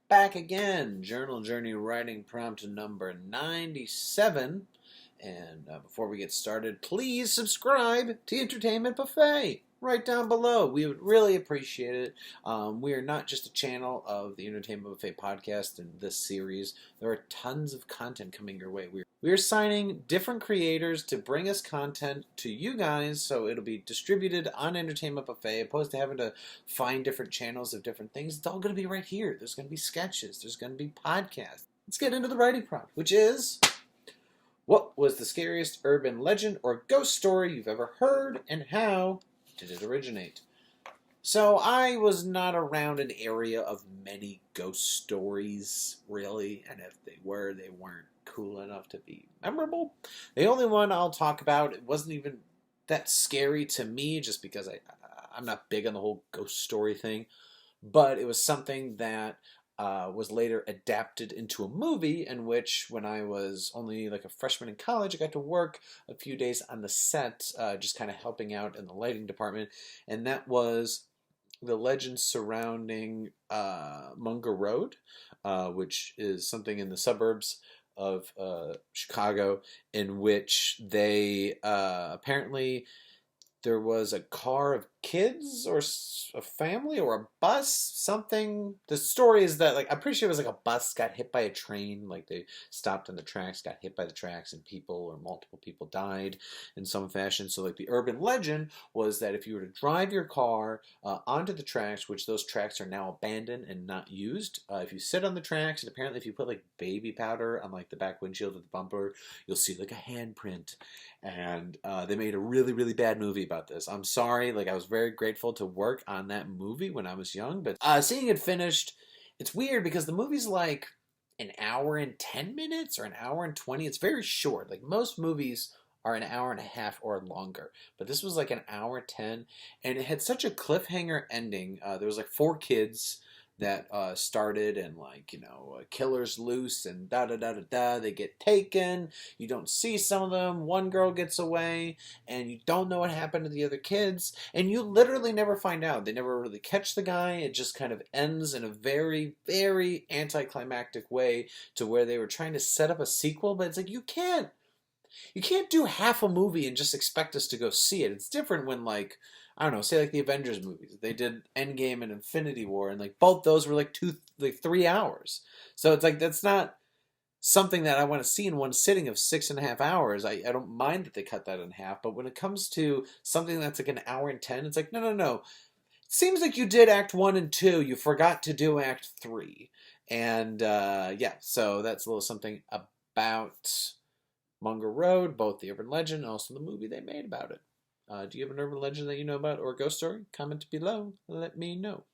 back again. Journal Journey Writing Prompt number 97. And before we get started, please subscribe to Entertainment Buffet right down below. We would really appreciate it. We are not just a channel of the Entertainment Buffet podcast and this series. There are tons of content coming your way. We are signing different creators to bring us content to you guys, so it'll be distributed on Entertainment Buffet, opposed to having to find different channels of different things. It's all going to be right here. There's going to be sketches. There's going to be podcasts. Let's get into the writing prompt, which is... what was the scariest urban legend or ghost story you've ever heard, and how did it originate? So I was not around an area of many ghost stories, really, and if they were, they weren't cool enough to be memorable. The only one I'll talk about, it wasn't even that scary to me, just because I'm not big on the whole ghost story thing, but it was something that was later adapted into a movie, in which, when I was only like a freshman in college, I got to work a few days on the set, just kind of helping out in the lighting department, and that was the legend surrounding Munger Road, which is something in the suburbs of Chicago, in which they apparently... there was a car of kids or a family or a bus, something. The story is that, like, I'm pretty sure it was like a bus got hit by a train. Like, they stopped on the tracks, got hit by the tracks, and people or multiple people died in some fashion. So, like, the urban legend was that if you were to drive your car onto the tracks, which those tracks are now abandoned and not used, if you sit on the tracks, and apparently if you put, like, baby powder on, like, the back windshield of the bumper, you'll see, like, a handprint. And they made a really, really bad movie about this. I'm sorry, like, I was very grateful to work on that movie when I was young, but seeing it finished, it's weird because the movie's like an hour and 10 minutes or an hour and 20. It's very short. Like, most movies are an hour and a half or longer, but this was like an hour 10, and it had such a cliffhanger ending. There was like 4 kids that started, and, like, you know, killers loose and da-da-da-da-da, they get taken, you don't see some of them, one girl gets away, and you don't know what happened to the other kids, and you literally never find out. They never really catch the guy. It just kind of ends in a very, very anticlimactic way, to where they were trying to set up a sequel, but it's like, you can't do half a movie and just expect us to go see it. It's different when, like, I don't know, say like the Avengers movies. They did Endgame and Infinity War, and like both those were like 3 hours. So it's like, that's not something that I want to see in one sitting of 6.5 hours. I don't mind that they cut that in half, but when it comes to something that's like an hour and 10, it's like, no, no, no. It seems like you did Act 1 and 2. You forgot to do Act 3. And yeah, so that's a little something about Munger Road, both the urban legend and also the movie they made about it. Do you have an urban legend that you know about, or a ghost story? Comment below. Let me know.